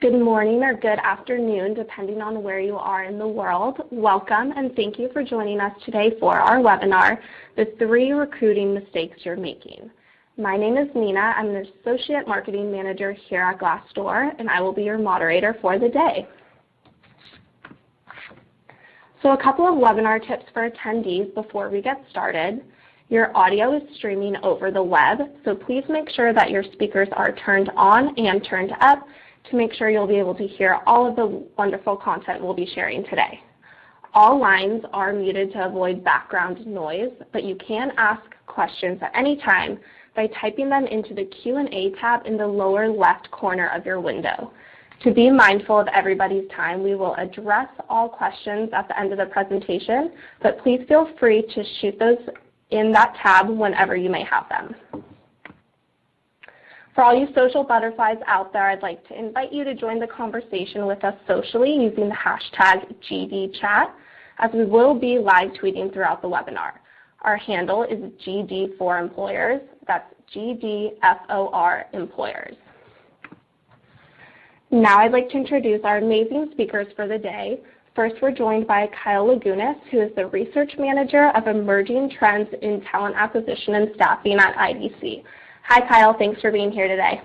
Good morning or good afternoon, depending on where you are in the world. Welcome and thank you for joining us today for our webinar, The 3 Recruiting Mistakes You're Making. My name is Nina. I'm the Associate Marketing Manager here at Glassdoor, and I will be your moderator for the day. So a couple of webinar tips for attendees before we get started. Your audio is streaming over the web, so please make sure that your speakers are turned on and turned up to make sure you'll be able to hear all of the wonderful content we'll be sharing today. All lines are muted to avoid background noise, but you can ask questions at any time by typing them into the Q&A tab in the lower left corner of your window. To be mindful of everybody's time, we will address all questions at the end of the presentation, but please feel free to shoot those in that tab whenever you may have them. For all you social butterflies out there, I'd like to invite you to join the conversation with us socially using the hashtag GDChat, as we will be live tweeting throughout the webinar. Our handle is GD4Employers. That's GDFOR Employers. Now I'd like to introduce our amazing speakers for the day. First, we're joined by Kyle Lagunas, who is the Research Manager of Emerging Trends in Talent Acquisition and Staffing at IDC. Hi, Kyle. Thanks for being here today.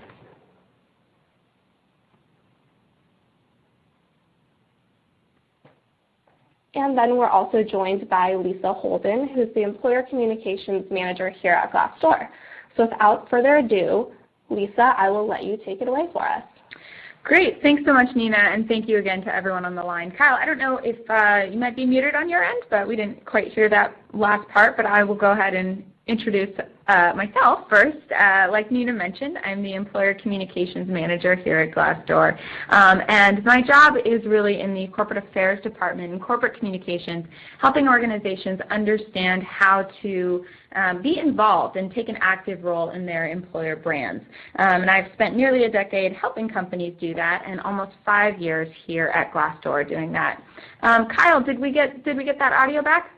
And then we're also joined by Lisa Holden, who's the Employer Communications Manager here at Glassdoor. So without further ado, Lisa, I will let you take it away for us. Great. Thanks so much, Nina, and thank you again to everyone on the line. Kyle, I don't know if you might be muted on your end, but we didn't quite hear that last part, but I will go ahead and introduce myself first. Like Nina mentioned, I'm the Employer Communications Manager here at Glassdoor, and my job is really in the Corporate Affairs Department and Corporate Communications, helping organizations understand how to be involved and take an active role in their employer brands. And I've spent nearly a decade helping companies do that, and almost 5 years here at Glassdoor doing that. Kyle, did we get that audio back?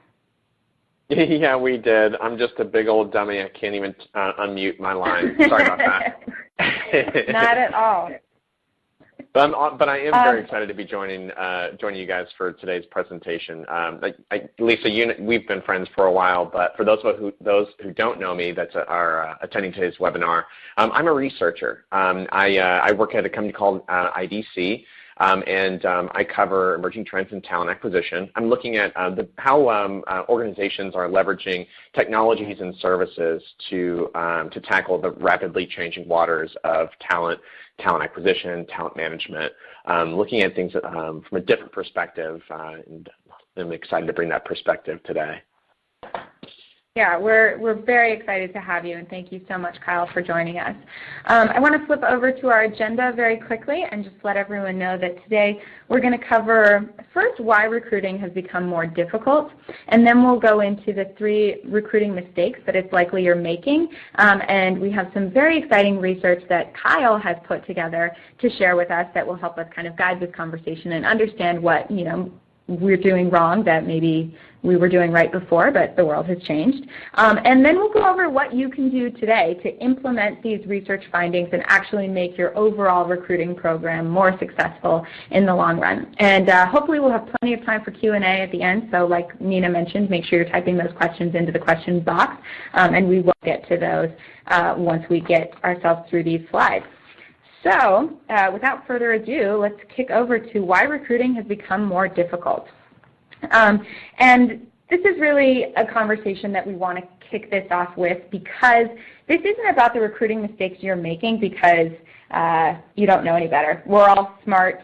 Yeah, we did. I'm just a big old dummy. I can't even unmute my line. Sorry about that. Not at all. But I am very excited to be joining you guys for today's presentation. Lisa, we've been friends for a while, but for those who don't know me that are attending today's webinar, I'm a researcher. I work at a company called IDC. I cover emerging trends in talent acquisition. I'm looking at how organizations are leveraging technologies and services to tackle the rapidly changing waters of talent acquisition, talent management, looking at things from a different perspective, and I'm excited to bring that perspective today. Yeah, we're very excited to have you, and thank you so much, Kyle, for joining us. I want to flip over to our agenda very quickly and just let everyone know that today we're going to cover first why recruiting has become more difficult, and then we'll go into the 3 recruiting mistakes that it's likely you're making, and we have some very exciting research that Kyle has put together to share with us that will help us kind of guide this conversation and understand what we're doing wrong that maybe we were doing right before, but the world has changed. And then we'll go over what you can do today to implement these research findings and actually make your overall recruiting program more successful in the long run. And hopefully we'll have plenty of time for Q&A at the end, so like Nina mentioned, make sure you're typing those questions into the questions box, and we will get to those once we get ourselves through these slides. So without further ado, let's kick over to why recruiting has become more difficult. And this is really a conversation that we want to kick this off with, because this isn't about the recruiting mistakes you're making because you don't know any better. We're all smart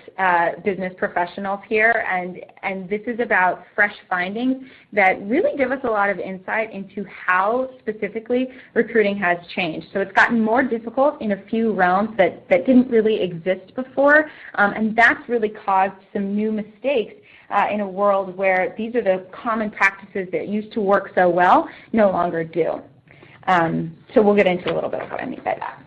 business professionals here, and this is about fresh findings that really give us a lot of insight into how specifically recruiting has changed. So it's gotten more difficult in a few realms that didn't really exist before, and that's really caused some new mistakes in a world where these are the common practices that used to work so well no longer do. So we'll get into a little bit of what I mean by that.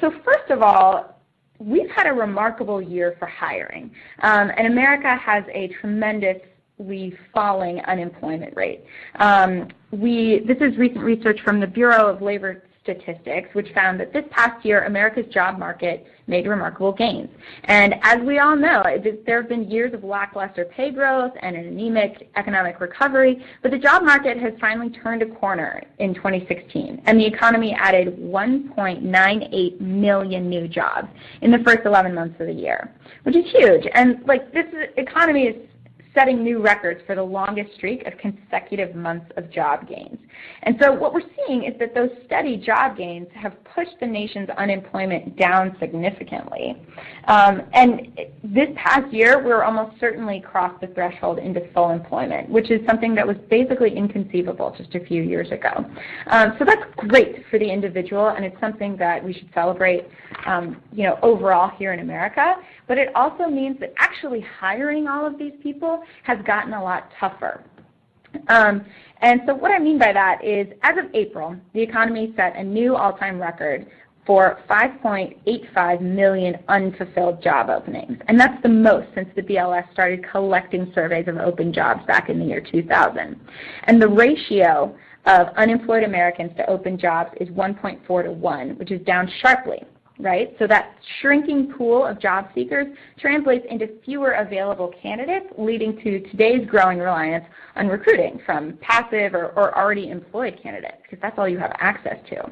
So first of all, we've had a remarkable year for hiring, and America has a tremendously falling unemployment rate. This is recent research from the Bureau of Labor statistics, which found that this past year, America's job market made remarkable gains. And as we all know, there have been years of lackluster pay growth and an anemic economic recovery, but the job market has finally turned a corner in 2016, and the economy added 1.98 million new jobs in the first 11 months of the year, which is huge. And this economy is setting new records for the longest streak of consecutive months of job gains. And so what we're seeing is that those steady job gains have pushed the nation's unemployment down significantly. And this past year, we're almost certainly crossed the threshold into full employment, which is something that was basically inconceivable just a few years ago. So that's great for the individual, and it's something that we should celebrate overall here in America. But it also means that actually hiring all of these people has gotten a lot tougher. And so what I mean by that is, as of April, the economy set a new all-time record for 5.85 million unfulfilled job openings. And that's the most since the BLS started collecting surveys of open jobs back in the year 2000. And the ratio of unemployed Americans to open jobs is 1.4 to 1, which is down sharply. Right? So that shrinking pool of job seekers translates into fewer available candidates, leading to today's growing reliance on recruiting from passive or already employed candidates, because that's all you have access to.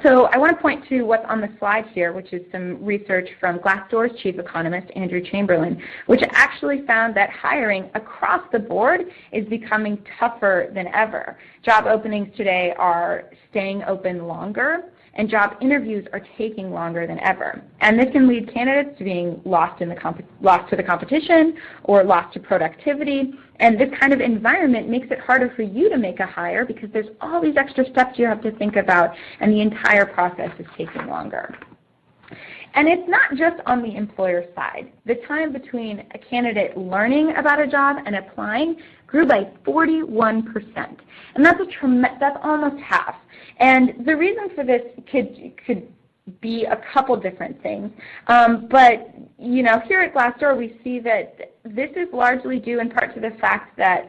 So I want to point to what's on the slide here, which is some research from Glassdoor's chief economist, Andrew Chamberlain, which actually found that hiring across the board is becoming tougher than ever. Job openings today are staying open longer, and job interviews are taking longer than ever. And this can lead candidates to being lost to the competition or lost to productivity. And this kind of environment makes it harder for you to make a hire because there's all these extra steps you have to think about, and the entire process is taking longer. And it's not just on the employer side. The time between a candidate learning about a job and applying grew by 41%. And that's almost half. And the reason for this could be a couple different things. But here at Glassdoor, we see that this is largely due in part to the fact that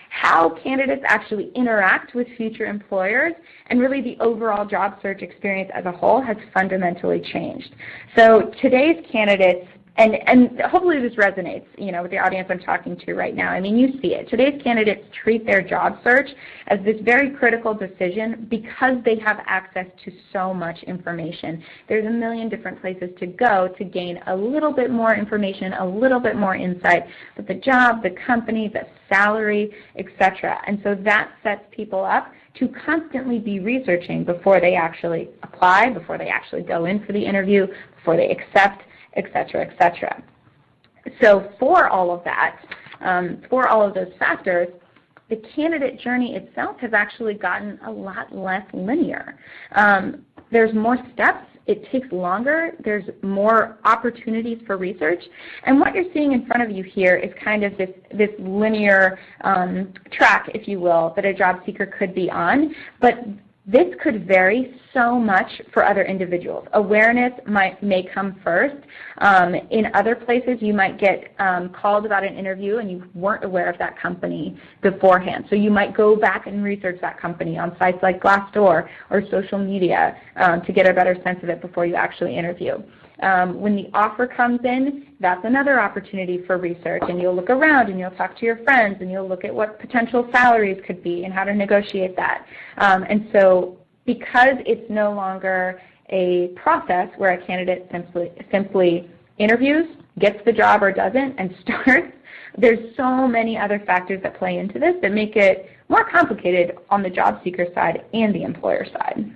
how candidates actually interact with future employers and really the overall job search experience as a whole has fundamentally changed. So today's candidates, and hopefully this resonates, with the audience I'm talking to right now. I mean, you see it. Today's candidates treat their job search as this very critical decision because they have access to so much information. There's a million different places to go to gain a little bit more information, a little bit more insight, but the job, the company, the salary, etc. And so that sets people up to constantly be researching before they actually apply, before they actually go in for the interview, before they accept, etc., etc. So for all of that, for all of those factors, the candidate journey itself has actually gotten a lot less linear. There's more steps. It takes longer. There's more opportunities for research. And what you're seeing in front of you here is kind of this linear track, if you will, that a job seeker could be on. But this could vary so much for other individuals. Awareness may come first. In other places, you might get called about an interview and you weren't aware of that company beforehand. So you might go back and research that company on sites like Glassdoor or social media to get a better sense of it before you actually interview. When the offer comes in, that's another opportunity for research, and you'll look around and you'll talk to your friends and you'll look at what potential salaries could be and how to negotiate that. And so because it's no longer a process where a candidate simply interviews, gets the job or doesn't, and starts, there's so many other factors that play into this that make it more complicated on the job seeker side and the employer side.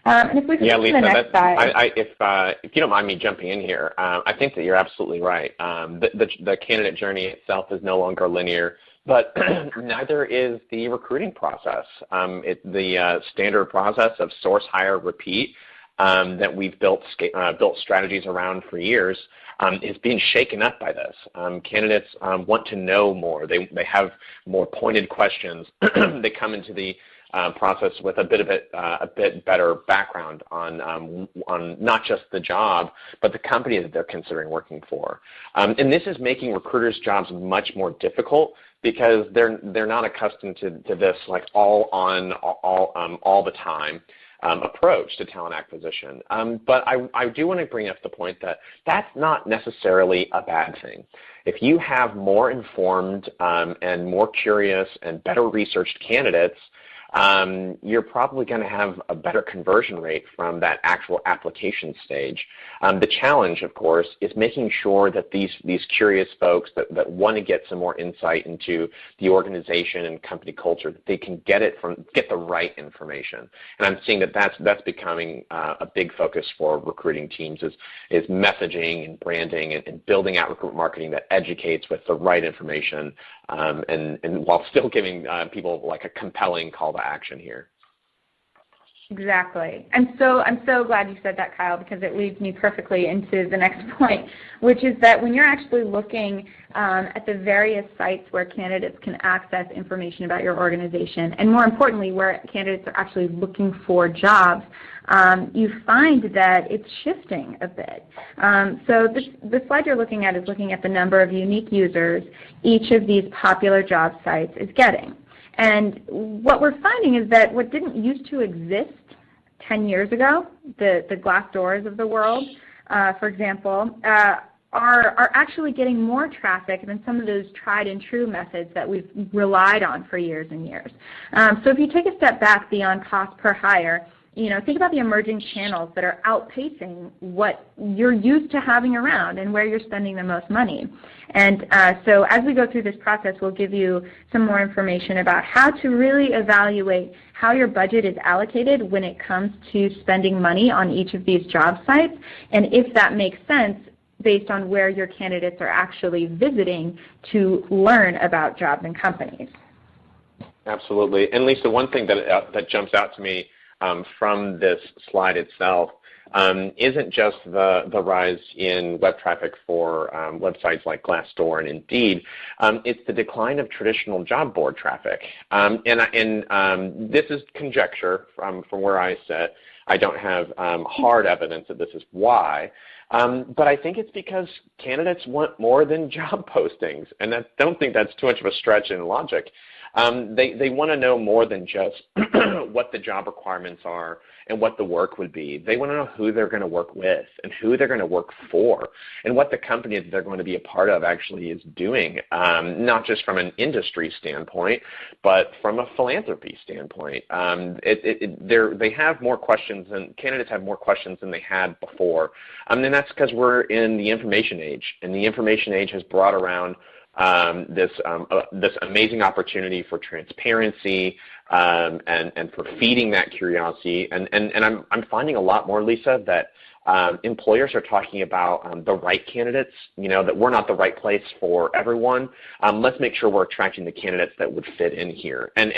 And if we could Lisa, to the next slide. If you don't mind me jumping in here, I think that you're absolutely right. The candidate journey itself is no longer linear, but neither is the recruiting process. The standard process of source, hire, repeat that we've built strategies around for years is being shaken up by this. Candidates want to know more. They have more pointed questions. They come into the process with a bit better background on not just the job, but the company that they're considering working for. And this is making recruiters' jobs much more difficult because they're not accustomed to this like all the time approach to talent acquisition. But I do want to bring up the point that that's not necessarily a bad thing. If you have more informed and more curious and better researched candidates, you're probably going to have a better conversion rate from that actual application stage. The challenge, of course, is making sure that these curious folks that want to get some more insight into the organization and company culture, that they can get the right information. And I'm seeing that that's becoming a big focus for recruiting teams is messaging and branding and building out recruitment marketing that educates with the right information, and while still giving people like a compelling call to action here. Exactly. I'm so glad you said that, Kyle, because it leads me perfectly into the next point, which is that when you're actually looking at the various sites where candidates can access information about your organization, and more importantly, where candidates are actually looking for jobs, you find that it's shifting a bit. So the slide you're looking at is looking at the number of unique users each of these popular job sites is getting. And what we're finding is that what didn't used to exist 10 years ago, the Glassdoors of the world, for example, are actually getting more traffic than some of those tried and true methods that we've relied on for years and years. So if you take a step back beyond cost per hire, think about the emerging channels that are outpacing what you're used to having around and where you're spending the most money. And so as we go through this process, we'll give you some more information about how to really evaluate how your budget is allocated when it comes to spending money on each of these job sites, and if that makes sense based on where your candidates are actually visiting to learn about jobs and companies. Absolutely. And Lisa, one thing that jumps out to me from this slide itself isn't just the rise in web traffic for websites like Glassdoor and Indeed. It's the decline of traditional job board traffic. And this is conjecture from where I sit. I don't have hard evidence that this is why. But I think it's because candidates want more than job postings, and I don't think that's too much of a stretch in logic. They want to know more than just what the job requirements are and what the work would be. They want to know who they're going to work with and who they're going to work for and what the company that they're going to be a part of actually is doing, not just from an industry standpoint, but from a philanthropy standpoint. They have more questions, and candidates have more questions than they had before. And that's because we're in the information age, and the information age has brought around this amazing opportunity for transparency and for feeding that curiosity. And I'm finding a lot more, Lisa, that employers are talking about the right candidates, that we're not the right place for everyone. Let's make sure we're attracting the candidates that would fit in here. And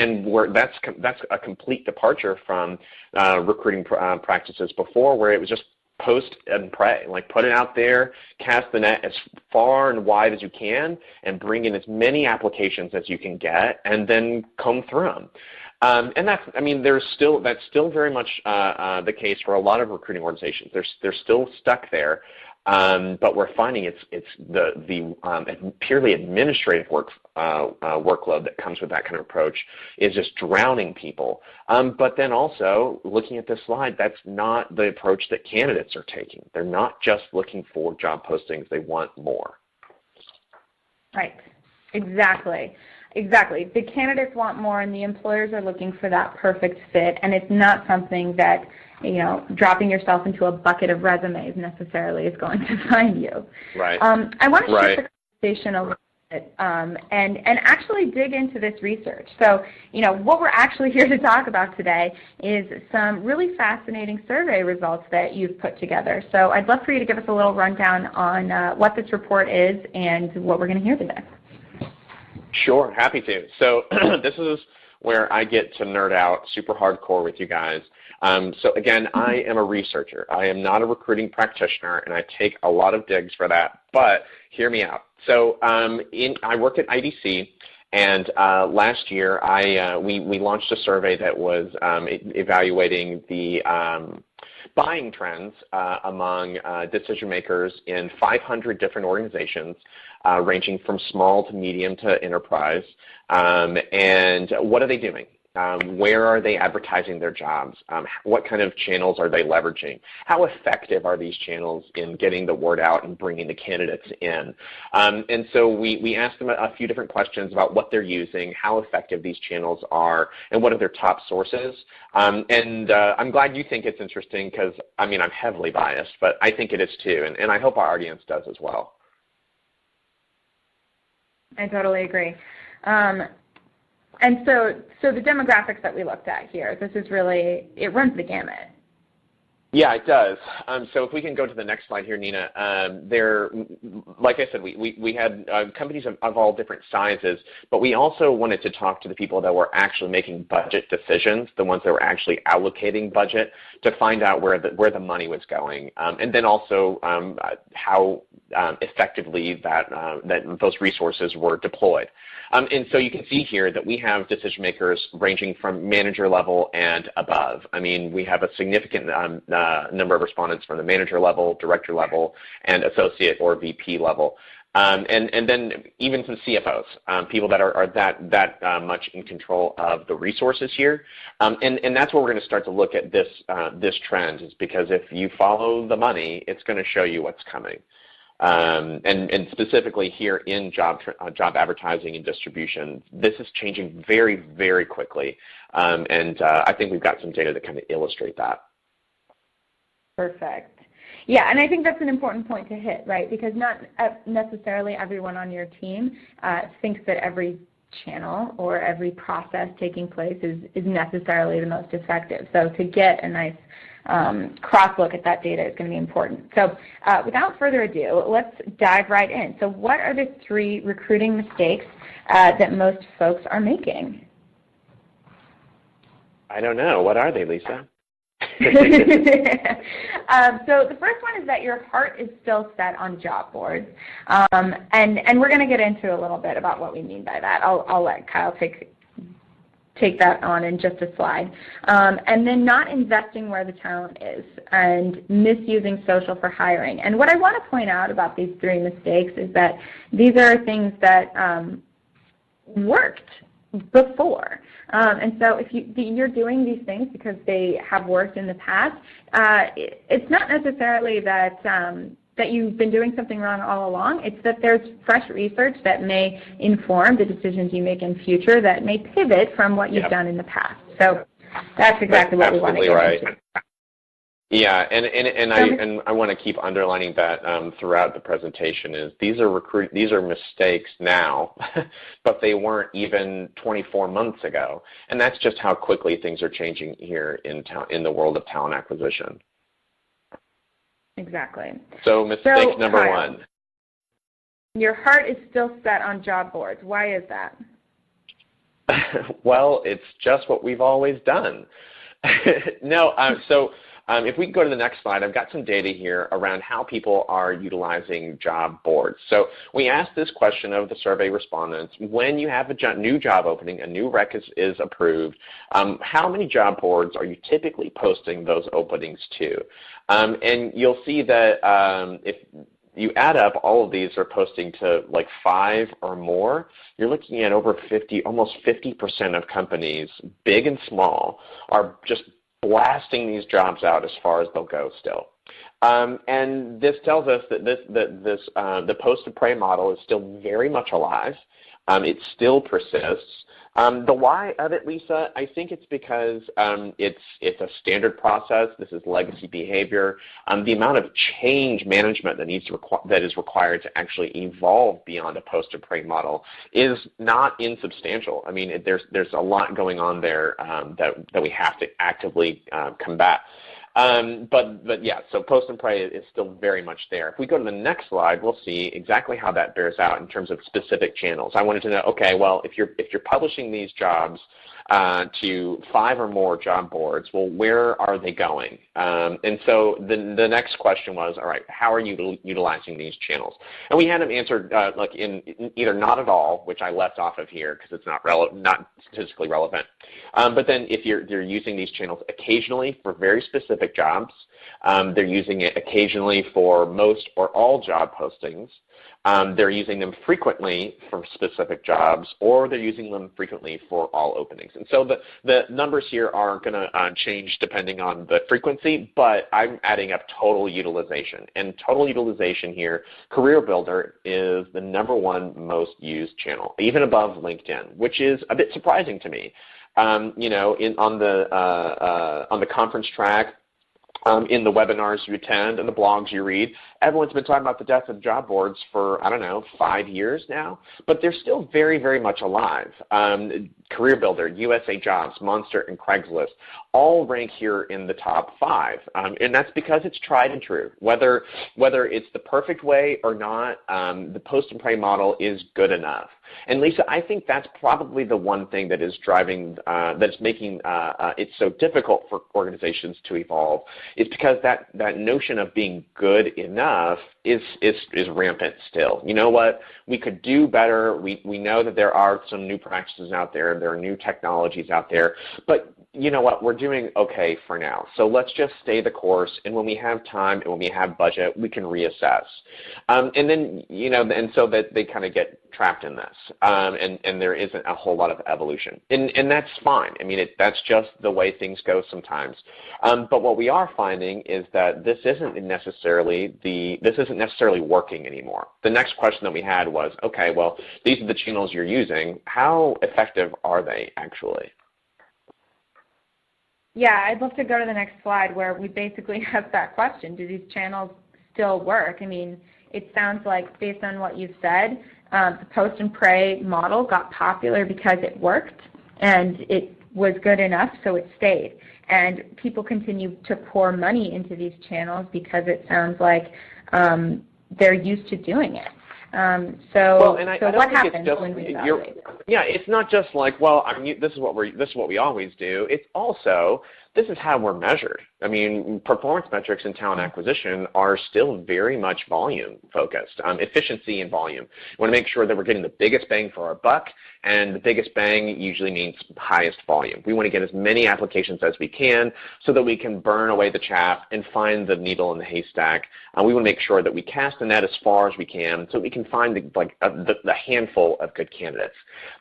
that's a complete departure from recruiting practices before, where it was just post and pray, like put it out there, cast the net as far and wide as you can, and bring in as many applications as you can get, and then comb through them. And that's still very much the case for a lot of recruiting organizations. They're still stuck there. But we're finding it's the purely administrative workload that comes with that kind of approach is just drowning people. But then also, looking at this slide, that's not the approach that candidates are taking. They're not just looking for job postings. They want more. Right. Exactly. The candidates want more, and the employers are looking for that perfect fit, and it's not something that dropping yourself into a bucket of resumes necessarily is going to find you. Right. I want to shift the conversation a little bit and actually dig into this research. So, what we're actually here to talk about today is some really fascinating survey results that you've put together. So I'd love for you to give us a little rundown on what this report is and what we're going to hear today. Sure, happy to. So this is where I get to nerd out super hardcore with you guys. So again, I am a researcher. I am not a recruiting practitioner, and I take a lot of digs for that, but hear me out. So I work at IDC, and last year we launched a survey that was evaluating the buying trends among decision makers in 500 different organizations, ranging from small to medium to enterprise. And what are they doing? Where are they advertising their jobs? What kind of channels are they leveraging? How effective are these channels in getting the word out and bringing the candidates in? And so we asked them a few different questions about what they're using, how effective these channels are, and what are their top sources. And I'm glad you think it's interesting because, I mean, I'm heavily biased, but I think it is too, and I hope our audience does as well. I totally agree. And so the demographics that we looked at here, this is really, it runs the gamut. Yeah, it does. So if we can go to the next slide here, Nina, like I said, we had companies of all different sizes, but we also wanted to talk to the people that were actually making budget decisions, the ones that were actually allocating budget, to find out where the money was going, and then also how effectively those resources were deployed. And so you can see here that we have decision makers ranging from manager level and above. I mean, we have a significant number of respondents from the manager level, director level, and associate or VP level. And then even some CFOs, people that are that much in control of the resources here. And that's where we're going to start to look at this trend, is because if you follow the money, it's going to show you what's coming. And specifically here in job advertising and distribution, this is changing very, very quickly. And I think we've got some data that kind of illustrate that. Perfect. Yeah, and I think that's an important point to hit, right? Because not necessarily everyone on your team thinks that every channel or every process taking place is necessarily the most effective. So to get a nice cross look at that data is going to be important. So without further ado, let's dive right in. So what are the 3 recruiting mistakes that most folks are I don't know. What are they, Lisa? So the first one is that your heart is still set on job boards, and we're going to get into a little bit about what we mean by that. I'll let Kyle take that on in just a slide. And then not investing where the talent is and misusing social for hiring. And what I want to point out about these 3 mistakes is that these are things that worked before. And so if you're doing these things because they have worked in the past, it's not necessarily that that you've been doing something wrong all along. It's that there's fresh research that may inform the decisions you make in future that may pivot from what you've done in the past. So that's exactly what we want to get into. Yeah, and I want to keep underlining that throughout the presentation is these are mistakes now, but they weren't even 24 months ago, and that's just how quickly things are changing here in the world of talent acquisition. Exactly. So mistake number Kyle, 1. Your heart is still set on job boards. Why is that? Well, it's just what we've always done. No, if we can go to the next slide, I've got some data here around how people are utilizing job boards. So we asked this question of the survey respondents: when you have a new job opening, a new rec is approved, how many job boards are you typically posting those openings to? And you'll see that if you add up all of these are posting to like 5 or more, you're looking at over 50, almost 50% of companies, big and small, are just blasting these jobs out as far as they'll go still. And this tells us that the post-to-pray model is still very much alive. It still persists. The why of it, Lisa, I think it's because it's a standard process. This is legacy behavior. The amount of change management that is required to actually evolve beyond a post-to-pray model is not insubstantial. I mean, there's a lot going on there that we have to actively combat. But yeah, so post and pray is still very much there. If we go to the next slide, we'll see exactly how that bears out in terms of specific channels. I wanted to know, okay, well, if you're publishing these jobs to 5 or more job boards, well, where are they going? And so the next question was, all right, how are you utilizing these channels? And we had them answered like in either not at all, which I left off of here because it's not statistically relevant. But then if they're using these channels occasionally for very specific jobs, they're using it occasionally for most or all job postings. They're using them frequently for specific jobs, or they're using them frequently for all openings. And so the numbers here are going to change depending on the frequency, but I'm adding up total utilization. And total utilization here, Career Builder is the #1 most used channel, even above LinkedIn, which is a bit surprising to me. You know, on the conference track, in the webinars you attend and the blogs you read, everyone's been talking about the death of job boards for, I don't know, 5 years now, but they're still very, very much alive. Career Builder, USA Jobs, Monster, and Craigslist all rank here in the top 5, and that's because it's tried and true. Whether it's the perfect way or not, the post and pray model is good enough. And Lisa, I think that's probably the one thing that is driving, that's making it so difficult for organizations to evolve, is because that notion of being good enough is rampant still. You know what? We could do better. We know that there are some new practices out there. There are new technologies out there. But you know what? We're doing okay for now. So let's just stay the course. And when we have time and when we have budget, we can reassess. And then, you know, and so that they kind of get trapped in this. And there isn't a whole lot of evolution. And that's fine. I mean, that's just the way things go sometimes. But what we are finding is that this isn't necessarily working anymore. The next question that we had was, okay, well, these are the channels you're using. How effective are they actually? Yeah, I'd love to go to the next slide where we basically have that question. Do these channels still work? I mean, it sounds like, based on what you've said, the post and pray model got popular because it worked and it was good enough, so it stayed. And people continue to pour money into these channels because it sounds like they're used to doing it. So what happens when we evaluate? Yeah, it's not just like, well, I mean, this is what we always do. It's also, this is how we're measured. I mean, performance metrics in talent acquisition are still very much volume focused, efficiency and volume. We want to make sure that we're getting the biggest bang for our buck, and the biggest bang usually means highest volume. We want to get as many applications as we can so that we can burn away the chaff and find the needle in the haystack. We want to make sure that we cast the net as far as we can so we can find the handful of good candidates.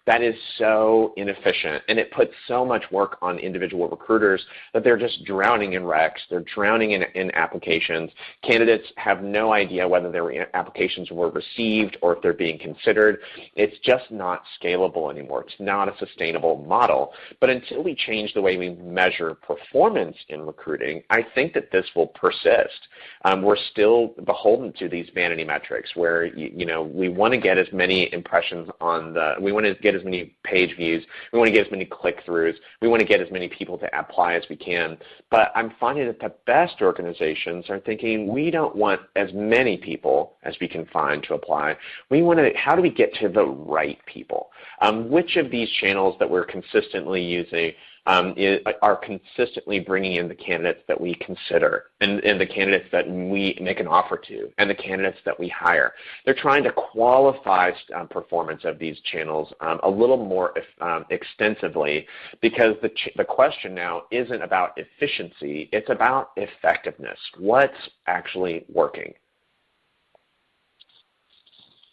That is so inefficient, and it puts so much work on individual recruiters that they're just drowning in recs. They're drowning in applications. Candidates have no idea whether their applications were received or if they're being considered. It's just not scalable anymore. It's not a sustainable model. But until we change the way we measure performance in recruiting, I think that this will persist. We're still beholden to these vanity metrics where, you know, we want to get as many impressions we want to get as many page views, we want to get as many click-throughs, we want to get as many people to apply as we can. But I'm finding that the best organizations are thinking, we don't want as many people as we can find to apply. We want to, how do we get to the right people? Which of these channels that we're consistently using are consistently bringing in the candidates that we consider and the candidates that we make an offer to and the candidates that we hire. They're trying to qualify performance of these channels a little more extensively, because the question now isn't about efficiency, it's about effectiveness. What's actually working?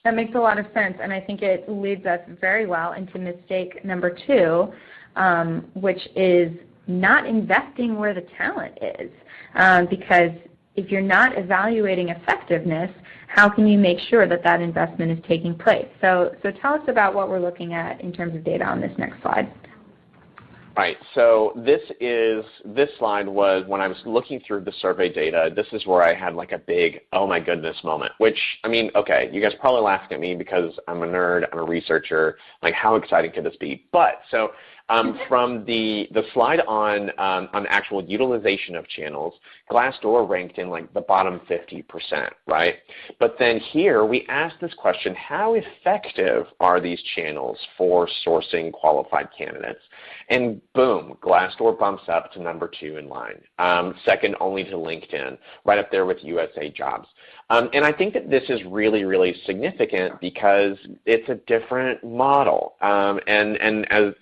That makes a lot of sense, and I think it leads us very well into mistake number 2, which is not investing where the talent is. Because if you're not evaluating effectiveness, how can you make sure that that investment is taking place? So tell us about what we're looking at in terms of data on this next slide. Right. So this slide was when I was looking through the survey data. This is where I had like a big, oh my goodness moment, which, I mean, okay, you guys are probably laughing at me because I'm a nerd, I'm a researcher, like how exciting could this be? But so from the slide on actual utilization of channels, Glassdoor ranked in like the bottom 50%, right? But then here we asked this question, how effective are these channels for sourcing qualified candidates? And boom, Glassdoor bumps up to number 2 in line, second only to LinkedIn, right up there with USA Jobs. And I think that this is really, really significant because it's a different model. And as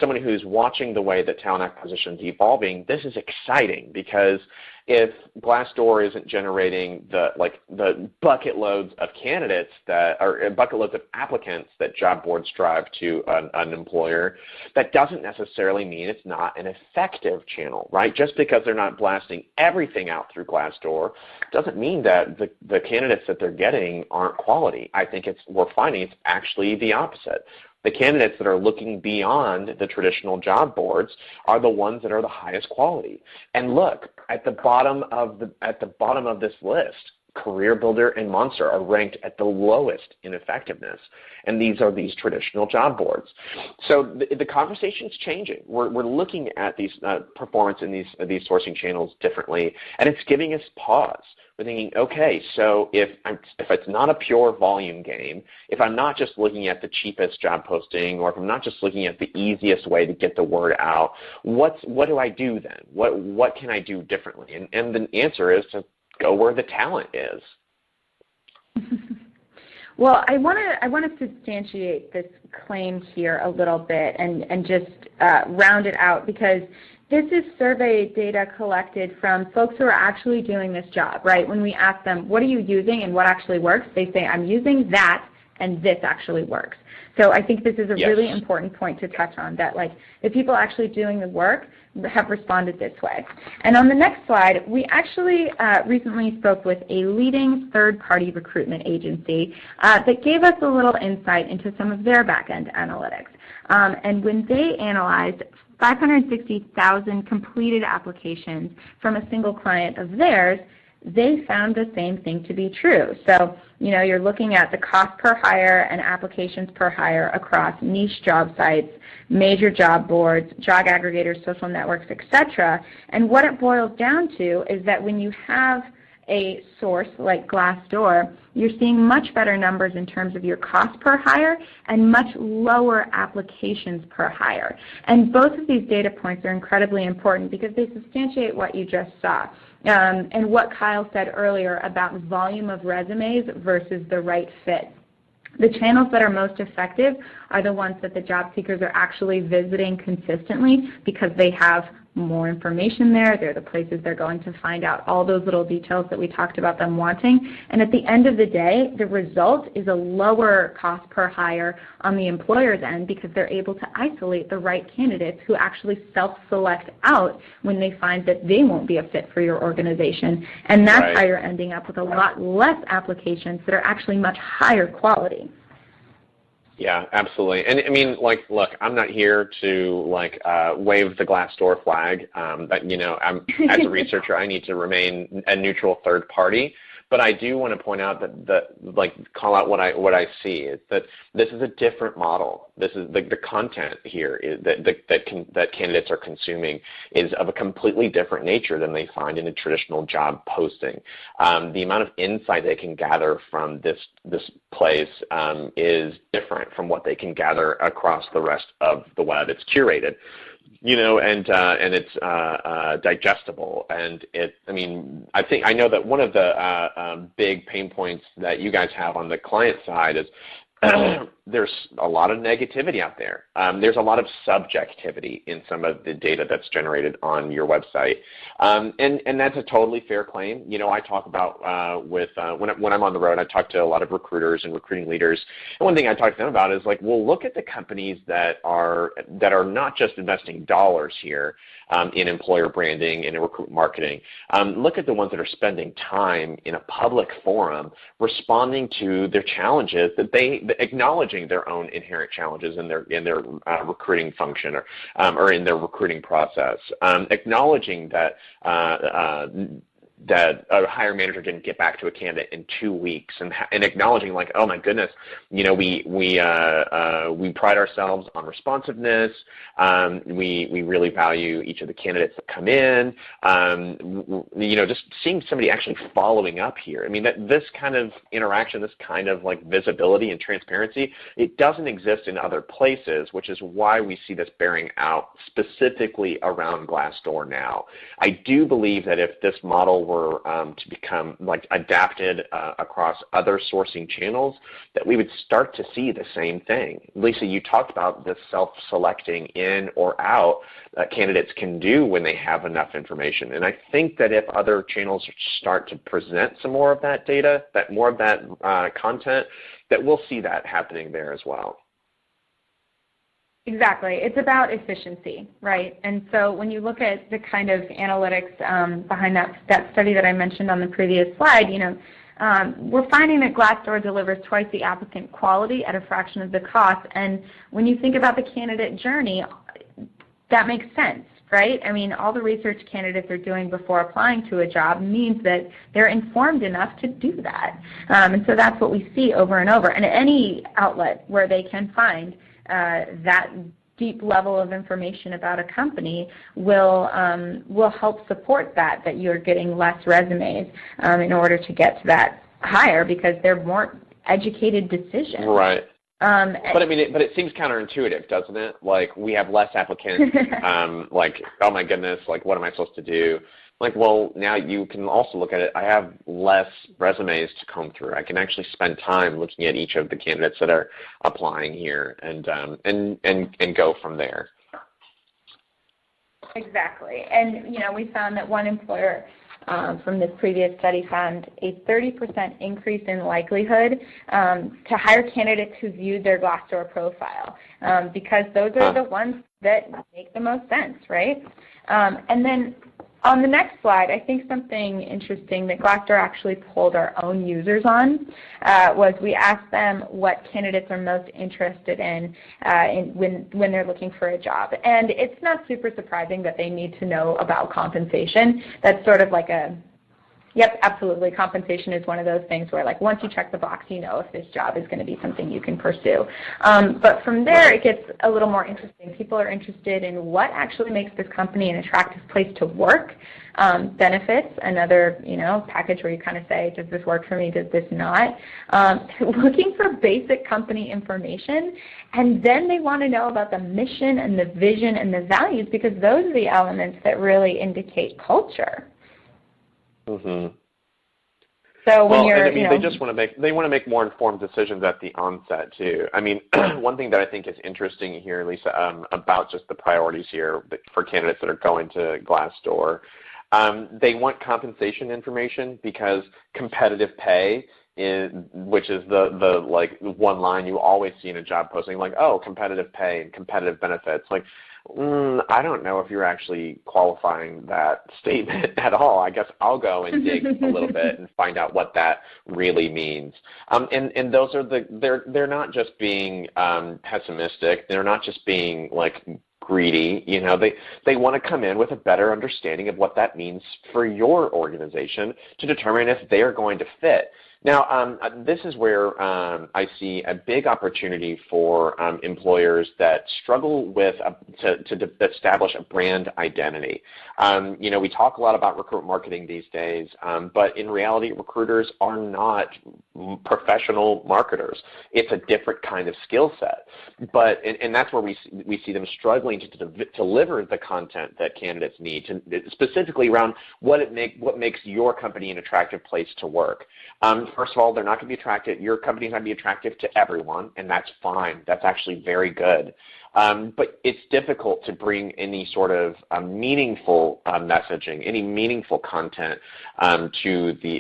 someone who's watching the way that talent acquisition is evolving, this is exciting because if Glassdoor isn't generating the bucket loads of candidates that, or bucket loads of applicants that job boards drive to an employer, that doesn't necessarily mean it's not an effective channel, right? Just because they're not blasting everything out through Glassdoor doesn't mean that the candidates that they're getting aren't quality. I think we're finding it's actually the opposite. The candidates that are looking beyond the traditional job boards are the ones that are the highest quality. And look, at the bottom of this list, CareerBuilder and Monster are ranked at the lowest in effectiveness, and these are these traditional job boards. So the conversation's changing. We're looking at these performance in these sourcing channels differently, and it's giving us pause. We're thinking, okay, so if it's not a pure volume game, if I'm not just looking at the cheapest job posting, or if I'm not just looking at the easiest way to get the word out, what do I do then? What can I do differently? And the answer is to go where the talent is. Well, I want to substantiate this claim here a little bit and just round it out, because this is survey data collected from folks who are actually doing this job, right? When we ask them, what are you using and what actually works, they say, I'm using that and this actually works. So I think this is a really important point to touch on, that like the people actually doing the work have responded this way. And on the next slide, we actually recently spoke with a leading third-party recruitment agency that gave us a little insight into some of their back-end analytics. And when they analyzed 560,000 completed applications from a single client of theirs, they found the same thing to be true. So, you know, you're looking at the cost per hire and applications per hire across niche job sites, major job boards, job aggregators, social networks, etc. And what it boils down to is that when you have a source like Glassdoor, you're seeing much better numbers in terms of your cost per hire and much lower applications per hire. And both of these data points are incredibly important because they substantiate what you just saw. And what Kyle said earlier about volume of resumes versus the right fit. The channels that are most effective are the ones that the job seekers are actually visiting consistently because they have more information there. They're the places they're going to find out all those little details that we talked about them wanting. And at the end of the day, the result is a lower cost per hire on the employer's end because they're able to isolate the right candidates who actually self-select out when they find that they won't be a fit for your organization. And that's how you're ending up with a lot less applications that are actually much higher quality. Yeah, absolutely. And I mean, like, look, I'm not here to wave the Glassdoor flag. But you know, as a researcher, I need to remain a neutral third party. But I do want to point out call out what I see is that this is a different model. This is the content here is that candidates are consuming is of a completely different nature than they find in a traditional job posting. The amount of insight they can gather from this place is different from what they can gather across the rest of the web. It's curated. You know, and it's digestible, and I know that one of the big pain points that you guys have on the client side is there's a lot of negativity out there. There's a lot of subjectivity in some of the data that's generated on your website, and that's a totally fair claim. You know, I talk about when I'm on the road, I talk to a lot of recruiters and recruiting leaders, and one thing I talk to them about is like, well, look at the companies that are not just investing dollars here in employer branding and in recruit marketing. Look at the ones that are spending time in a public forum responding to their challenges, acknowledging their own inherent challenges in their recruiting function or in their recruiting process, acknowledging that a hiring manager didn't get back to a candidate in 2 weeks, and acknowledging like, oh my goodness, we pride ourselves on responsiveness. We really value each of the candidates that come in. Just seeing somebody actually following up here. I mean, this kind of interaction, this kind of like visibility and transparency, it doesn't exist in other places, which is why we see this bearing out specifically around Glassdoor now. I do believe that if this model were to become like adapted across other sourcing channels, that we would start to see the same thing. Lisa, you talked about this self-selecting in or out that candidates can do when they have enough information. And I think that if other channels start to present some more of that data, more of that content, that we'll see that happening there as well. Exactly. It's about efficiency, right? And so when you look at the kind of analytics behind that study that I mentioned on the previous slide, we're finding that Glassdoor delivers twice the applicant quality at a fraction of the cost. And when you think about the candidate journey, that makes sense, right? I mean, all the research candidates are doing before applying to a job means that they're informed enough to do that. And so that's what we see over and over. And any outlet where they can find that deep level of information about a company will help support that you're getting less resumes in order to get to that hire, because they're more educated decisions. Right. But I mean, but it seems counterintuitive, doesn't it? Like, we have less applicants. Like, oh my goodness, like, what am I supposed to do? Like, well, now you can also look at it. I have less resumes to comb through. I can actually spend time looking at each of the candidates that are applying here, and go from there. Exactly. And we found that one employer from this previous study found a 30% increase in likelihood to hire candidates who viewed their Glassdoor profile, because those are the ones that make the most sense, right? And then on the next slide, I think something interesting that Glassdoor actually polled our own users on was we asked them what candidates are most interested in when they're looking for a job. And it's not super surprising that they need to know about compensation. That's sort of like yep, absolutely. Compensation is one of those things where, like, once you check the box, you know if this job is going to be something you can pursue. But from there, it gets a little more interesting. People are interested in what actually makes this company an attractive place to work. Benefits, another, package where you kind of say, does this work for me, does this not? Looking for basic company information, and then they want to know about the mission and the vision and the values, because those are the elements that really indicate culture. Mm-hmm. So when they just want to make more informed decisions at the onset too. I mean, one thing that I think is interesting here, Lisa, about just the priorities here for candidates that are going to Glassdoor, they want compensation information because competitive pay which is the like one line you always see in a job posting, like, oh, competitive pay and competitive benefits, like. I don't know if you're actually qualifying that statement at all. I guess I'll go and dig a little bit and find out what that really means. And those are they're not just being pessimistic. They're not just being like greedy. They want to come in with a better understanding of what that means for your organization to determine if they're going to fit. Now, this is where I see a big opportunity for employers that struggle with to establish a brand identity. We talk a lot about recruitment marketing these days, but in reality, recruiters are not professional marketers. It's a different kind of skill set. And that's where we see them struggling to deliver the content that candidates need, specifically around what makes your company an attractive place to work. First of all, they're not going to be attractive. Your company's not going to be attractive to everyone, and that's fine. That's actually very good. But it's difficult to bring any sort of meaningful messaging, any meaningful content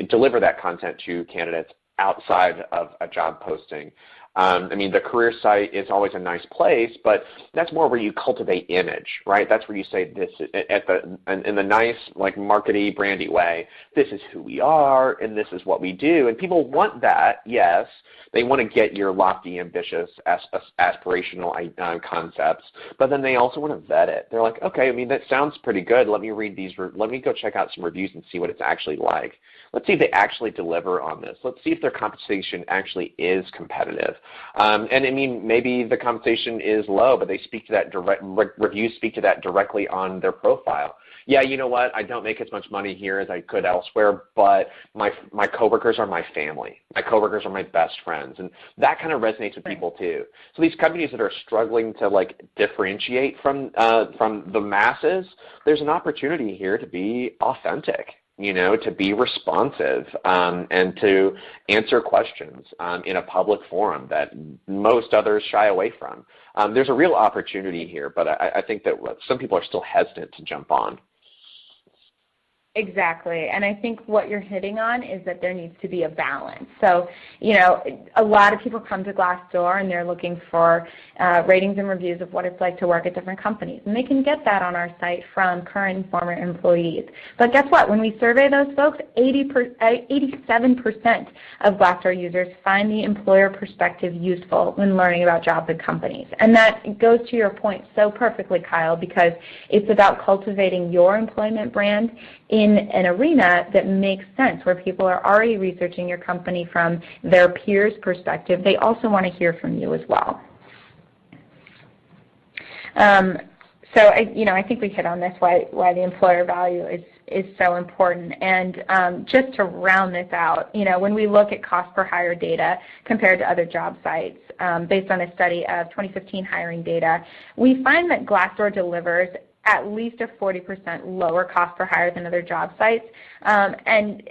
deliver that content to candidates outside of a job posting. I mean, the career site is always a nice place, but that's more where you cultivate image, right? That's where you say this in the nice, like, markety, brandy way. This is who we are, and this is what we do. And people want that, yes. They want to get your lofty, ambitious, aspirational concepts, but then they also want to vet it. They're like, okay, I mean, that sounds pretty good. Let me read these. Let me go check out some reviews and see what it's actually like. Let's see if they actually deliver on this. Let's see if their compensation actually is competitive. And I mean, maybe the compensation is low, but they speak to that reviews speak to that directly on their profile. Yeah, you know what? I don't make as much money here as I could elsewhere, but my coworkers are my family. My coworkers are my best friends, and that kind of resonates with people too. So these companies that are struggling to, like, differentiate from the masses, there's an opportunity here to be authentic, you know, to be responsive, and to answer questions in a public forum that most others shy away from. There's a real opportunity here, but I think that some people are still hesitant to jump on. Exactly, and I think what you're hitting on is that there needs to be a balance. So, you know, a lot of people come to Glassdoor and they're looking for ratings and reviews of what it's like to work at different companies, and they can get that on our site from current and former employees. But guess what? When we survey those folks, 87% of Glassdoor users find the employer perspective useful when learning about jobs and companies. And that goes to your point so perfectly, Kyle, because it's about cultivating your employment brand in an arena that makes sense, where people are already researching your company from their peers' perspective. They also want to hear from you as well. So I think we hit on this, why the employer value is so important. And just to round this out, you know, when we look at cost per hire data compared to other job sites, based on a study of 2015 hiring data, we find that Glassdoor delivers at least a 40% lower cost per hire than other job sites. And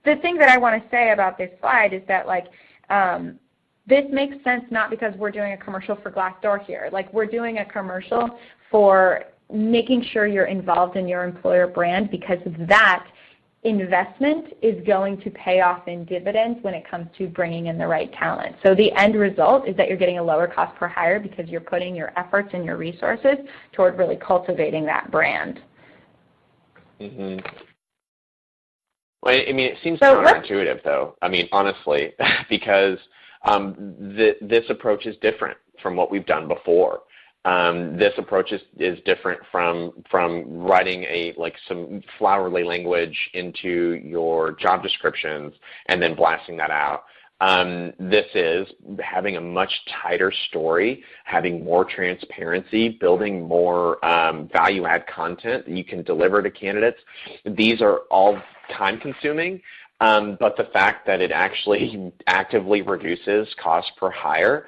the thing that I want to say about this slide is that, like, this makes sense not because we're doing a commercial for Glassdoor here. Like, we're doing a commercial for making sure you're involved in your employer brand, because that investment is going to pay off in dividends when it comes to bringing in the right talent. So the end result is that you're getting a lower cost per hire because you're putting your efforts and your resources toward really cultivating that brand. Mm-hmm. Well, I mean, it seems counterintuitive, though. I mean, honestly, because this approach is different from what we've done before. This approach is different from writing some flowery language into your job descriptions and then blasting that out. This is having a much tighter story, having more transparency, building more value-add content that you can deliver to candidates. These are all time-consuming, but the fact that it actually actively reduces cost per hire,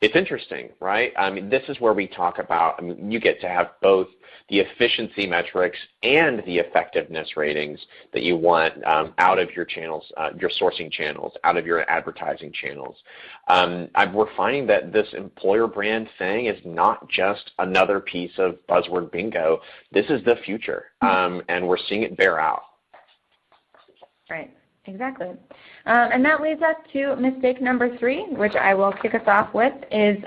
it's interesting, right? I mean, this is where we talk about, I mean, you get to have both the efficiency metrics and the effectiveness ratings that you want out of your channels, your sourcing channels, out of your advertising channels. We're finding that this employer brand thing is not just another piece of buzzword bingo. This is the future, and we're seeing it bear out. Right. Exactly. And that leads us to mistake number 3, which I will kick us off with, is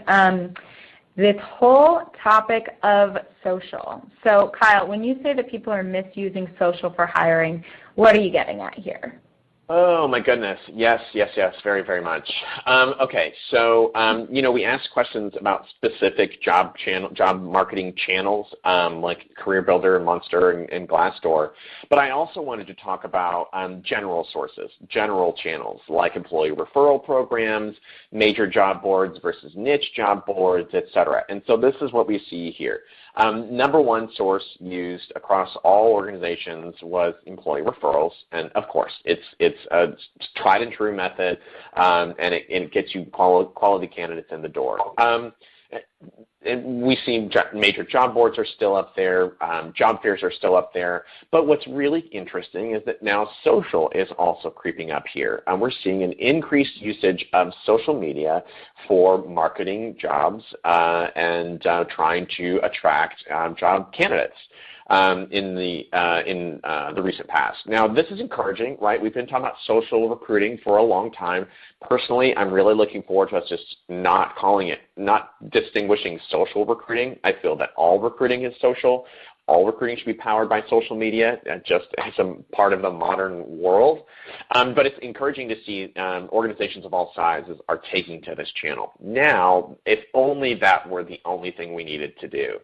this whole topic of social. So, Kyle, when you say that people are misusing social for hiring, what are you getting at here? Oh, my goodness. Yes, very, very much. Okay, so, we asked questions about specific job marketing channels, like Career Builder, Monster, and Glassdoor. But I also wanted to talk about general sources, general channels, like employee referral programs, major job boards versus niche job boards, et cetera. And so this is what we see here. Number one source used across all organizations was employee referrals, and of course, it's a tried and true method, and it gets you quality candidates in the door. And we see major job boards are still up there, job fairs are still up there, but what's really interesting is that now social is also creeping up here. We're seeing an increased usage of social media for marketing jobs and trying to attract job candidates. in the recent past. Now, this is encouraging, right? We've been talking about social recruiting for a long time. Personally, I'm really looking forward to us just not distinguishing social recruiting. I feel that all recruiting is social. All recruiting should be powered by social media, just as a part of the modern world. But it's encouraging to see organizations of all sizes are taking to this channel. Now, if only that were the only thing we needed to do.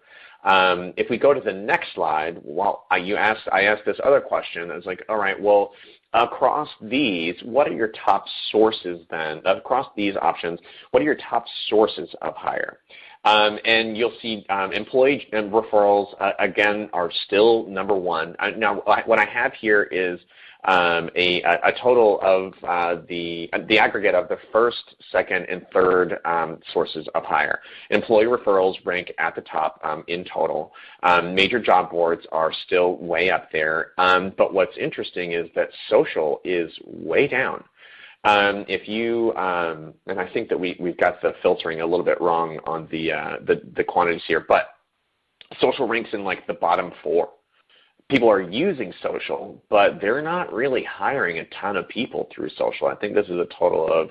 If we go to the next slide, well, I asked this other question. I was like, all right, well, across these, what are your top sources then? Across these options, what are your top sources of hire? And you'll see employee referrals, again, are still number one. Now, what I have here is a total of the aggregate of the first, second, and third sources of hire. Employee referrals rank at the top in total. Major job boards are still way up there. But what's interesting is that social is way down. If you, and I think that we've got the filtering a little bit wrong on the quantities here, but social ranks in like the bottom 4. People are using social, but they're not really hiring a ton of people through social. I think this is a total of,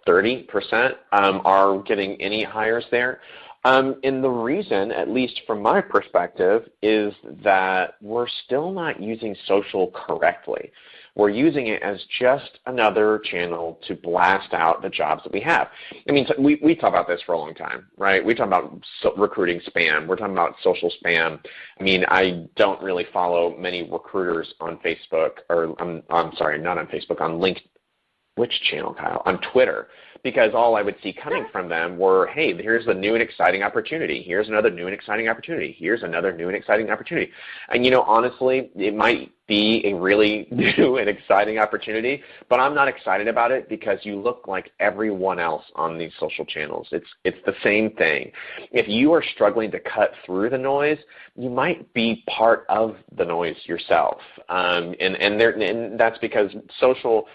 30% are getting any hires there. And the reason, at least from my perspective, is that we're still not using social correctly. We're using it as just another channel to blast out the jobs that we have. I mean, we talk about this for a long time, right? We talk about recruiting spam. We're talking about social spam. I mean, I don't really follow many recruiters on Facebook, or I'm sorry, not on Facebook, on LinkedIn. Which channel, Kyle? On Twitter. Because all I would see coming from them were, hey, here's a new and exciting opportunity. Here's another new and exciting opportunity. Here's another new and exciting opportunity. And, honestly, it might be a really new and exciting opportunity, but I'm not excited about it because you look like everyone else on these social channels. It's the same thing. If you are struggling to cut through the noise, you might be part of the noise yourself. And that's because social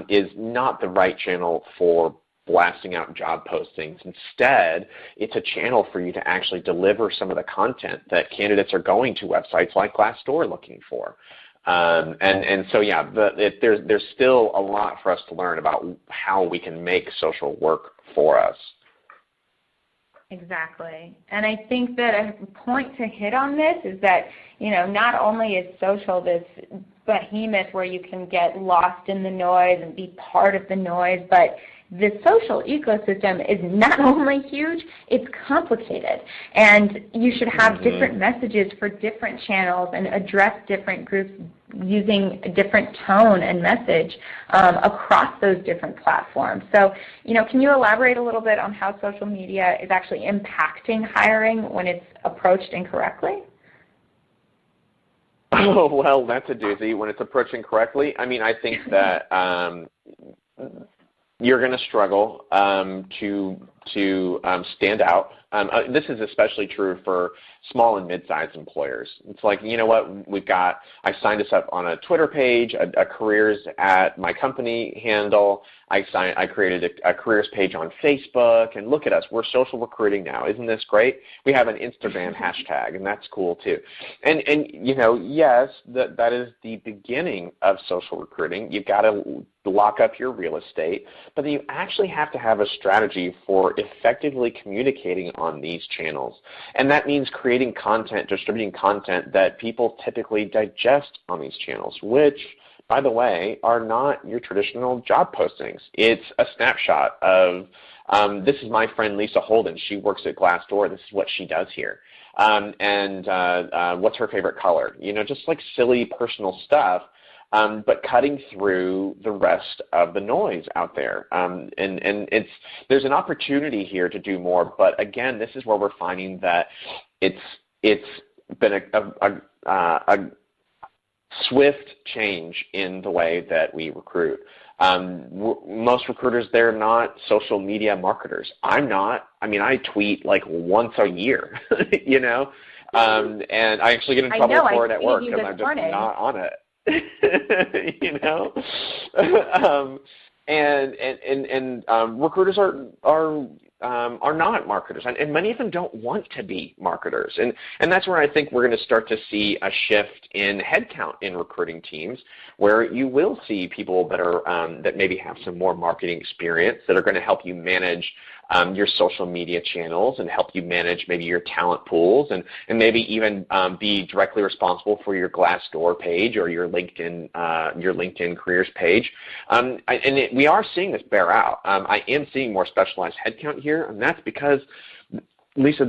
is not the right channel for blasting out job postings. Instead, it's a channel for you to actually deliver some of the content that candidates are going to websites like Glassdoor looking for. And so, yeah, there's still a lot for us to learn about how we can make social work for us. Exactly. And I think that a point to hit on this is that, not only is social this behemoth where you can get lost in the noise and be part of the noise, but the social ecosystem is not only huge, it's complicated. And you should have different messages for different channels and address different groups using a different tone and message across those different platforms. So, can you elaborate a little bit on how social media is actually impacting hiring when it's approached incorrectly? Oh, well, that's a doozy. When it's approaching correctly, I mean, I think that you're going to struggle to stand out. This is especially true for small and mid-sized employers. It's like, you know what, I signed us up on a Twitter page, a careers at my company handle. I created a careers page on Facebook, and look at us, we're social recruiting now. Isn't this great? We have an Instagram hashtag, and that's cool too. And yes, that is the beginning of social recruiting. You've got to lock up your real estate, but then you actually have to have a strategy for effectively communicating on these channels. And that means creating content, distributing content that people typically digest on these channels, which, by the way, are not your traditional job postings. It's a snapshot of, this is my friend Lisa Holden. She works at Glassdoor. This is what she does here. What's her favorite color? Just like silly personal stuff. But cutting through the rest of the noise out there. And there's an opportunity here to do more, but again, this is where we're finding that it's been a swift change in the way that we recruit. Most recruiters, they're not social media marketers. I'm not. I mean, I tweet like once a year, and I actually get in trouble for it at work because I'm just not on it. And recruiters are are not marketers, and many of them don't want to be marketers. And that's where I think we're going to start to see a shift in headcount in recruiting teams, where you will see people that are that maybe have some more marketing experience that are going to help you manage your social media channels and help you manage maybe your talent pools, and maybe even be directly responsible for your Glassdoor page or your LinkedIn careers page. We are seeing this bear out. I am seeing more specialized headcount here, and that's because, Lisa,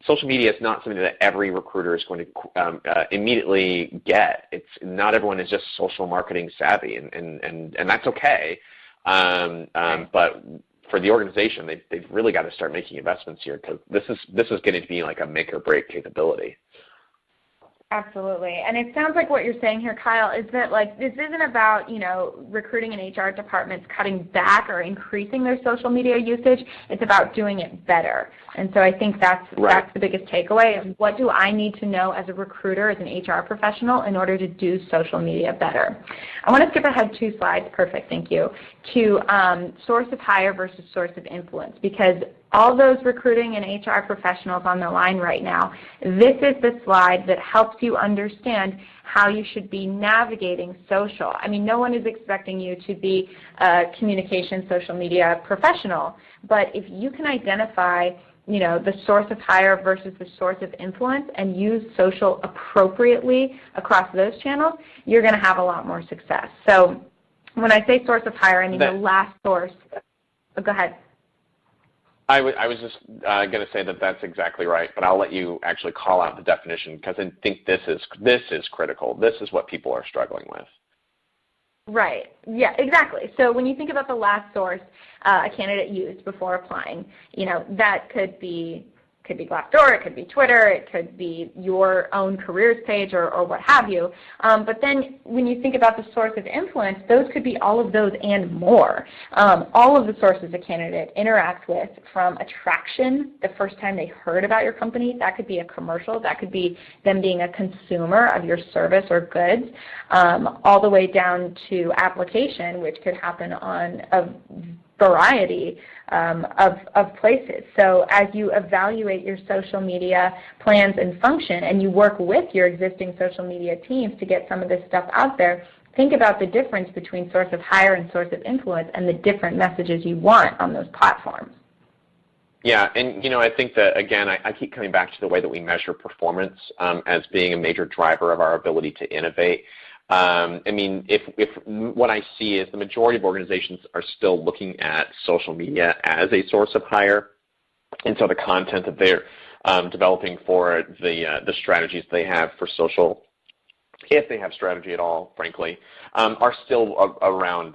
social media is not something that every recruiter is going to immediately get. Not everyone is just social marketing savvy, and that's okay. But for the organization, they've really got to start making investments here, because this is getting to be like a make or break capability. Absolutely. And it sounds like what you're saying here, Kyle, is that like this isn't about, recruiting and HR departments cutting back or increasing their social media usage. It's about doing it better. And so I think that's the biggest takeaway of what do I need to know as a recruiter, as an HR professional, in order to do social media better. I want to skip ahead 2 slides, perfect, thank you, to source of hire versus source of influence, because all those recruiting and HR professionals on the line right now, this is the slide that helps you understand how you should be navigating social. I mean, no one is expecting you to be a communication social media professional, but if you can identify the source of hire versus the source of influence and use social appropriately across those channels, you're going to have a lot more success. So when I say source of hire, I mean the last source. Oh, go ahead. I was just going to say that that's exactly right, but I'll let you actually call out the definition, because I think this is critical. This is what people are struggling with. Right. Yeah, exactly. So when you think about the last source a candidate used before applying, that could be Glassdoor, it could be Twitter, it could be your own careers page or what have you. But then when you think about the source of influence, those could be all of those and more. All of the sources a candidate interacts with, from attraction, the first time they heard about your company, that could be a commercial, that could be them being a consumer of your service or goods, all the way down to application, which could happen on a variety of places. So as you evaluate your social media plans and function, and you work with your existing social media teams to get some of this stuff out there, think about the difference between source of hire and source of influence and the different messages you want on those platforms. Yeah, and I think that, again, I keep coming back to the way that we measure performance as being a major driver of our ability to innovate. I mean, if what I see is the majority of organizations are still looking at social media as a source of hire, and so the content that they're developing for the strategies they have for social, if they have strategy at all, frankly, are still around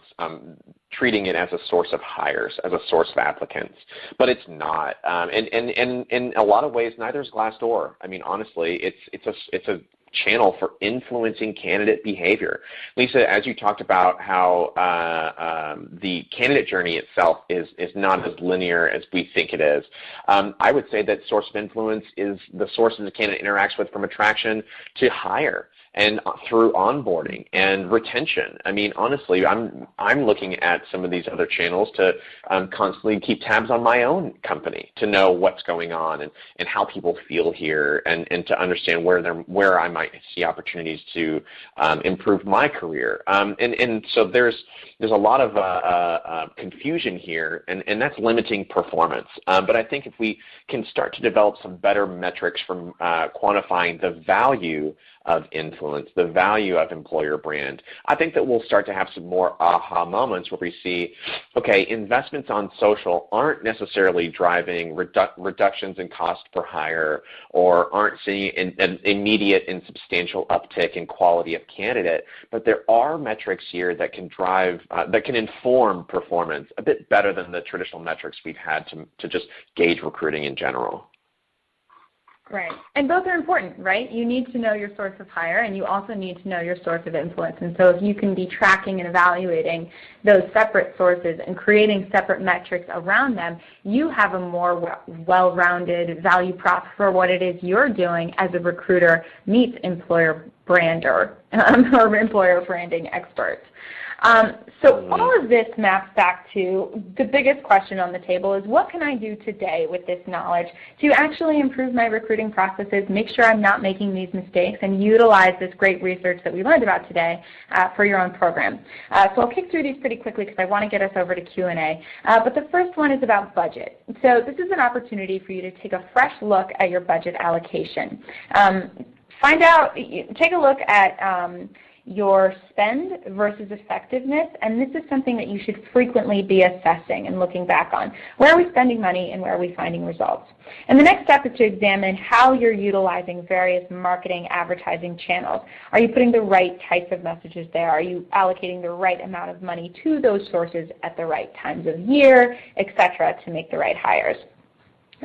treating it as a source of hires, as a source of applicants. But it's not, and in a lot of ways, neither is Glassdoor. I mean, honestly, it's a channel for influencing candidate behavior. Lisa, as you talked about how the candidate journey itself is not as linear as we think it is, I would say that source of influence is the sources the candidate interacts with, from attraction to hire, and through onboarding and retention. I mean, honestly, I'm looking at some of these other channels to constantly keep tabs on my own company, to know what's going on and how people feel here, and to understand where I might see opportunities to improve my career. And so there's a lot of confusion here, and that's limiting performance. But I think if we can start to develop some better metrics from quantifying the value of influence, the value of employer brand, I think that we'll start to have some more aha moments where we see, okay, investments on social aren't necessarily driving reductions in cost per hire, or aren't seeing an immediate and substantial uptick in quality of candidate, but there are metrics here that can drive, that can inform performance a bit better than the traditional metrics we've had to just gauge recruiting in general. Right. And both are important, right? You need to know your source of hire, and you also need to know your source of influence. And so if you can be tracking and evaluating those separate sources and creating separate metrics around them, you have a more well-rounded value prop for what it is you're doing as a recruiter meets employer brander or employer branding expert. So all of this maps back to the biggest question on the table is, what can I do today with this knowledge to actually improve my recruiting processes, make sure I'm not making these mistakes, and utilize this great research that we learned about today for your own program. So I'll kick through these pretty quickly because I want to get us over to Q&A. But the first one is about budget. So this is an opportunity for you to take a fresh look at your budget allocation. Take a look at your spend versus effectiveness, and this is something that you should frequently be assessing and looking back on. Where are we spending money and where are we finding results? And the next step is to examine how you're utilizing various marketing advertising channels. Are you putting the right types of messages there? Are you allocating the right amount of money to those sources at the right times of year, etc., to make the right hires?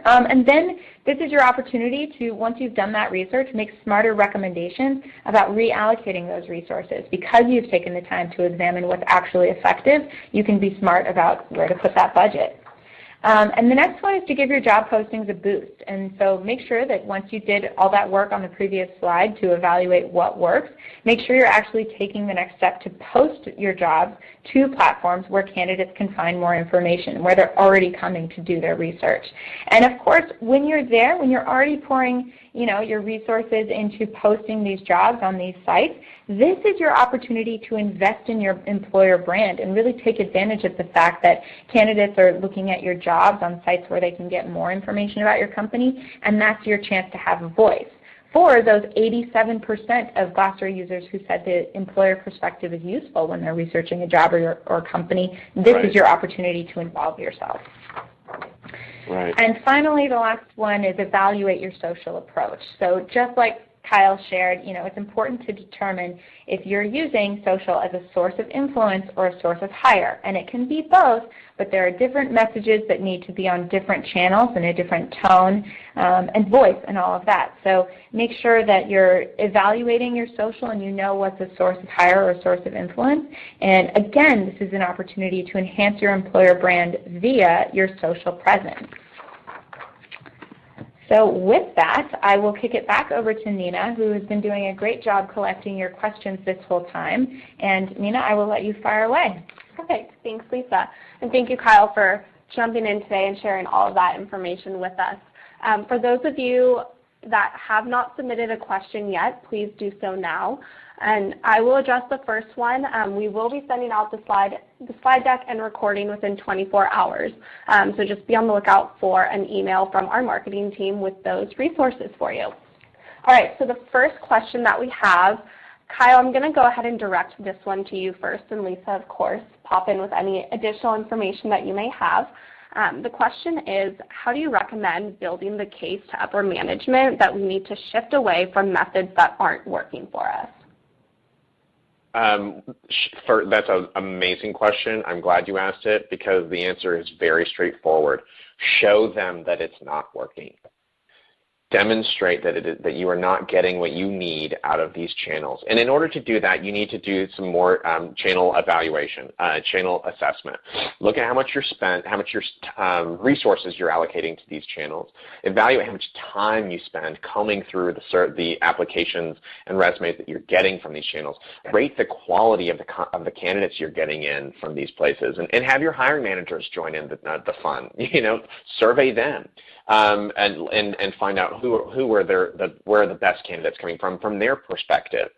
And then this is your opportunity to, once you've done that research, make smarter recommendations about reallocating those resources. Because you've taken the time to examine what's actually effective, you can be smart about where to put that budget. And the next one is to give your job postings a boost. And so make sure that once you did all that work on the previous slide to evaluate what works, make sure you're actually taking the next step to post your jobs to platforms where candidates can find more information, where they're already coming to do their research. And of course, when you're there, when you're already pouring your resources into posting these jobs on these sites, this is your opportunity to invest in your employer brand and really take advantage of the fact that candidates are looking at your jobs on sites where they can get more information about your company, and that's your chance to have a voice. For those 87% of Glassdoor users who said the employer perspective is useful when they're researching a job or company, this is your opportunity to involve yourself. Right. And finally, the last one is evaluate your social approach. So just like Kyle shared, it's important to determine if you're using social as a source of influence or a source of hire. And it can be both, but there are different messages that need to be on different channels and a different tone and voice and all of that. So make sure that you're evaluating your social and you know what's a source of hire or a source of influence. And again, this is an opportunity to enhance your employer brand via your social presence. So with that, I will kick it back over to Nina, who has been doing a great job collecting your questions this whole time. And Nina, I will let you fire away. Perfect. Thanks, Lisa. And thank you, Kyle, for jumping in today and sharing all of that information with us. For those of you that have not submitted a question yet, please do so now. And I will address the first one. We will be sending out the slide deck and recording within 24 hours. So just be on the lookout for an email from our marketing team with those resources for you. All right, so the first question that we have, Kyle, I'm going to go ahead and direct this one to you first, and Lisa, of course, pop in with any additional information that you may have. The question is, how do you recommend building the case to upper management that we need to shift away from methods that aren't working for us? That's an amazing question. I'm glad you asked it because the answer is very straightforward. Show them that it's not working. Demonstrate that you are not getting what you need out of these channels. And in order to do that, you need to do some more channel evaluation, channel assessment. Look at how much you're spent, how much resources you're allocating to these channels. Evaluate how much time you spend combing through the applications and resumes that you're getting from these channels. Rate the quality of the candidates you're getting in from these places, and have your hiring managers join in the fun. Survey them. And find out where are the best candidates coming from their perspective.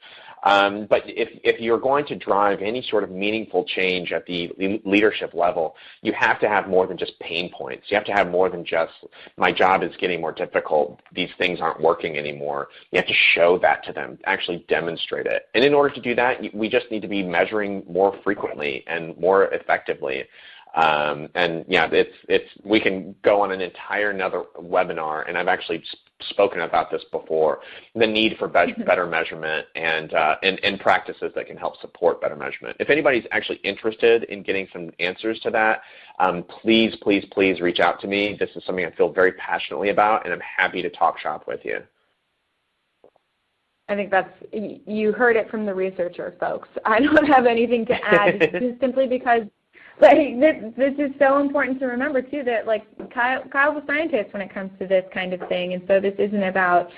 But if you're going to drive any sort of meaningful change at the leadership level, you have to have more than just pain points. You have to have more than just, my job is getting more difficult, these things aren't working anymore. You have to show that to them, actually demonstrate it. And in order to do that, we just need to be measuring more frequently and more effectively. And yeah, we can go on an entire another webinar, and I've actually spoken about this before, the need for better measurement and practices that can help support better measurement. If anybody's actually interested in getting some answers to that, please reach out to me. This is something I feel very passionately about, and I'm happy to talk shop with you. I think you heard it from the researcher, folks. I don't have anything to add, simply because Like this is so important to remember too, that like Kyle was a scientist when it comes to this kind of thing, and so this isn't about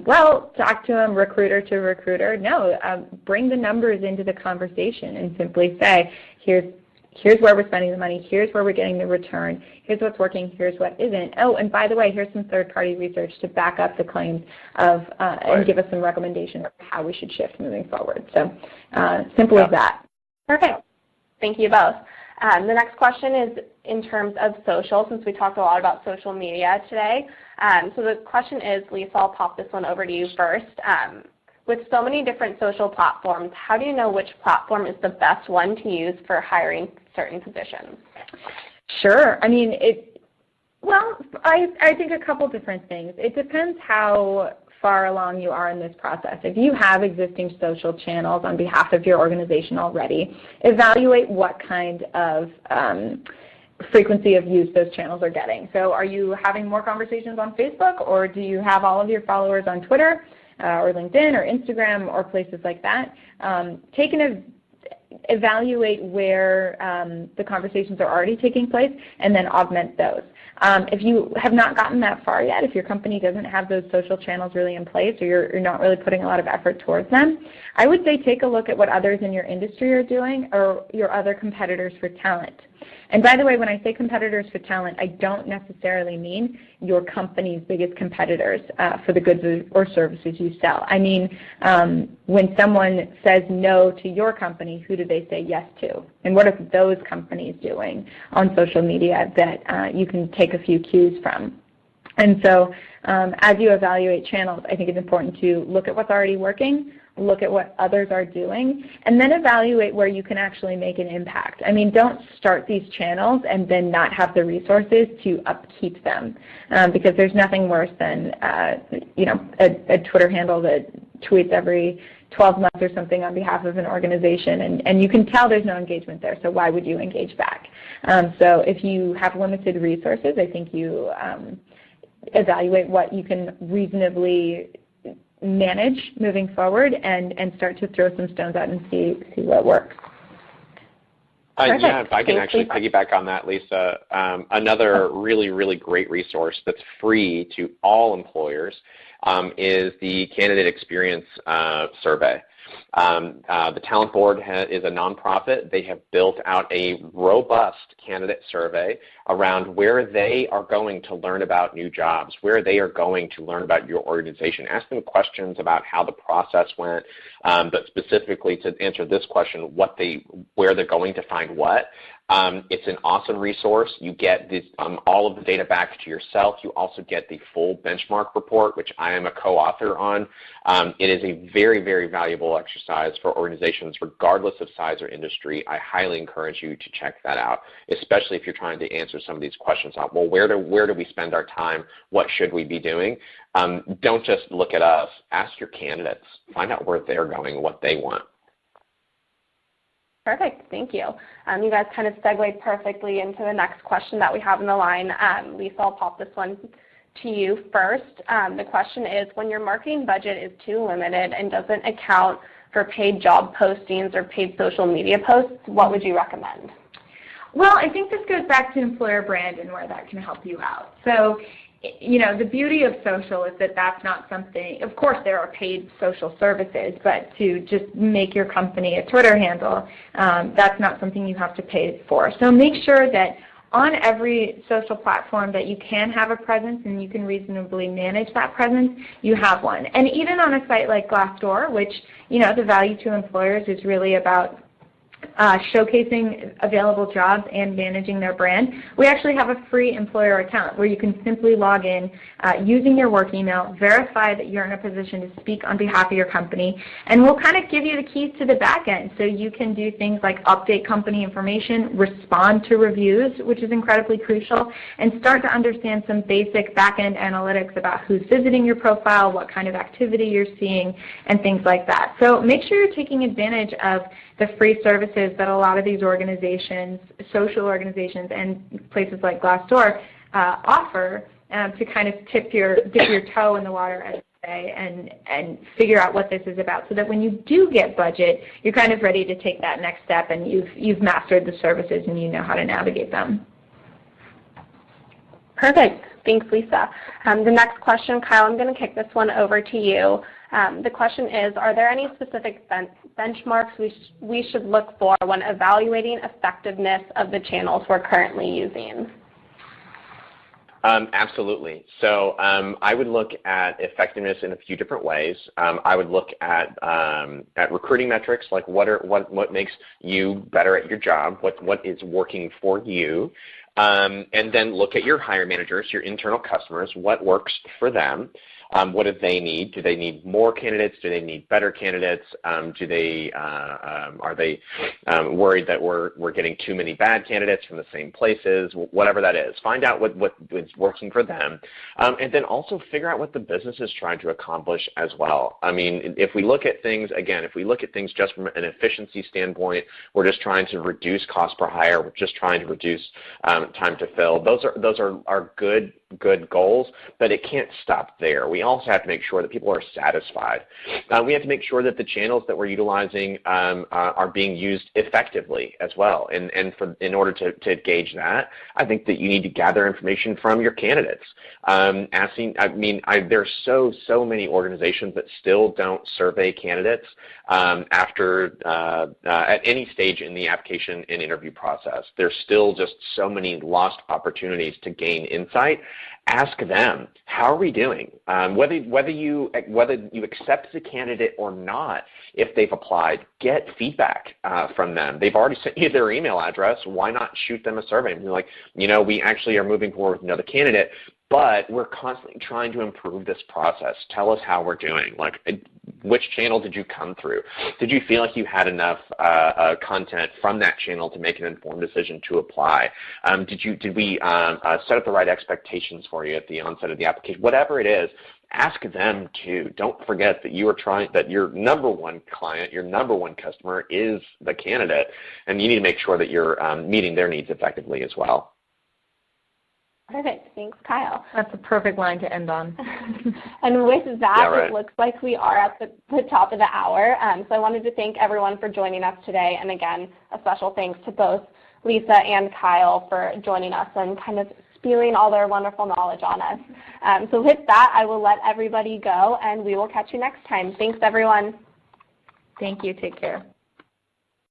well, talk to him recruiter to recruiter. No, bring the numbers into the conversation and simply say, here's where we're spending the money, here's where we're getting the return, here's what's working, here's what isn't. Oh, and by the way, here's some third-party research to back up the claims of and give us some recommendations of how we should shift moving forward. So simple as that. Perfect. Thank you both. The next question is in terms of social, since we talked a lot about social media today. So the question is, Lisa, I'll pop this one over to you first. With so many different social platforms, how do you know which platform is the best one to use for hiring certain positions? Sure. I mean, I think a couple different things. It depends how far along you are in this process. If you have existing social channels on behalf of your organization already, evaluate what kind of frequency of use those channels are getting. So are you having more conversations on Facebook, or do you have all of your followers on Twitter or LinkedIn or Instagram or places like that? Evaluate where the conversations are already taking place and then augment those. If you have not gotten that far yet, if your company doesn't have those social channels really in place, or you're not really putting a lot of effort towards them, I would say take a look at what others in your industry are doing or your other competitors for talent. And by the way, when I say competitors for talent, I don't necessarily mean your company's biggest competitors for the goods or services you sell. I mean, when someone says no to your company, who do they say yes to? And what are those companies doing on social media that you can take a few cues from? And so as you evaluate channels, I think it's important to look at what's already working, look at what others are doing, and then evaluate where you can actually make an impact. I mean, don't start these channels and then not have the resources to upkeep them, because there's nothing worse than a Twitter handle that tweets every 12 months or something on behalf of an organization, and you can tell there's no engagement there, so why would you engage back? So if you have limited resources, I think you evaluate what you can reasonably manage moving forward and start to throw some stones out and see what works. Yeah, if I can actually piggyback on that, Lisa, another really, really great resource that's free to all employers is the Candidate Experience Survey. The Talent Board is a nonprofit. They have built out a robust candidate survey around where they are going to learn about new jobs, where they are going to learn about your organization. Ask them questions about how the process went, but specifically to answer this question, where they're going to find what. It's an awesome resource. You get this, all of the data back to yourself. You also get the full benchmark report, which I am a co-author on. It is a very, very valuable exercise for organizations regardless of size or industry. I highly encourage you to check that out, especially if you're trying to answer some of these questions on, well, where do we spend our time? What should we be doing? Don't just look at us. Ask your candidates. Find out where they're going, what they want. Perfect, thank you. You guys kind of segued perfectly into the next question that we have in the line. Lisa, I'll pop this one to you first. The question is, when your marketing budget is too limited and doesn't account for paid job postings or paid social media posts, what would you recommend? Well, I think this goes back to employer brand and where that can help you out. So, the beauty of social is that that's not something, of course there are paid social services, but to just make your company a Twitter handle, that's not something you have to pay for. So make sure that on every social platform that you can have a presence and you can reasonably manage that presence, you have one. And even on a site like Glassdoor, which, the value to employers is really about showcasing available jobs and managing their brand, we actually have a free employer account where you can simply log in using your work email, verify that you're in a position to speak on behalf of your company, and we'll kind of give you the keys to the back end so you can do things like update company information, respond to reviews, which is incredibly crucial, and start to understand some basic back-end analytics about who's visiting your profile, what kind of activity you're seeing, and things like that. So make sure you're taking advantage of the free services that a lot of these organizations, social organizations, and places like Glassdoor offer to kind of dip your toe in the water as and figure out what this is about so that when you do get budget, you're kind of ready to take that next step and you've mastered the services and you know how to navigate them. Perfect. Thanks, Lisa. The next question, Kyle, I'm going to kick this one over to you. The question is, are there any specific benchmarks we should look for when evaluating effectiveness of the channels we're currently using? Absolutely. So I would look at effectiveness in a few different ways. I would look at recruiting metrics, like what makes you better at your job, what is working for you, and then look at your hiring managers, your internal customers, what works for them. What do they need? Do they need more candidates? Do they need better candidates? Are they worried that we're getting too many bad candidates from the same places? Whatever that is, find out what is working for them, and then also figure out what the business is trying to accomplish as well. I mean, if we look at things just from an efficiency standpoint, we're just trying to reduce cost per hire. We're just trying to reduce time to fill. Those are good goals, but it can't stop there. We also have to make sure that people are satisfied. We have to make sure that the channels that we're utilizing are being used effectively as well. And in order to gauge that, I think that you need to gather information from your candidates. There's so many organizations that still don't survey candidates at any stage in the application and interview process. There's still just so many lost opportunities to gain insight. Ask them, how are we doing? Whether you accept the candidate or not, if they've applied, get feedback from them. They've already sent you their email address. Why not shoot them a survey and be like, we actually are moving forward with another candidate, but we're constantly trying to improve this process. Tell us how we're doing. Like, which channel did you come through? Did you feel like you had enough content from that channel to make an informed decision to apply? Did we set up the right expectations for you at the onset of the application? Whatever it is, ask them too. Don't forget that that your number one client, your number one customer is the candidate, and you need to make sure that you're meeting their needs effectively as well. Perfect. Thanks, Kyle. That's a perfect line to end on. And with that, It looks like we are at the top of the hour. So I wanted to thank everyone for joining us today. And again, a special thanks to both Lisa and Kyle for joining us and kind of spewing all their wonderful knowledge on us. So with that, I will let everybody go, and we will catch you next time. Thanks, everyone. Thank you. Take care.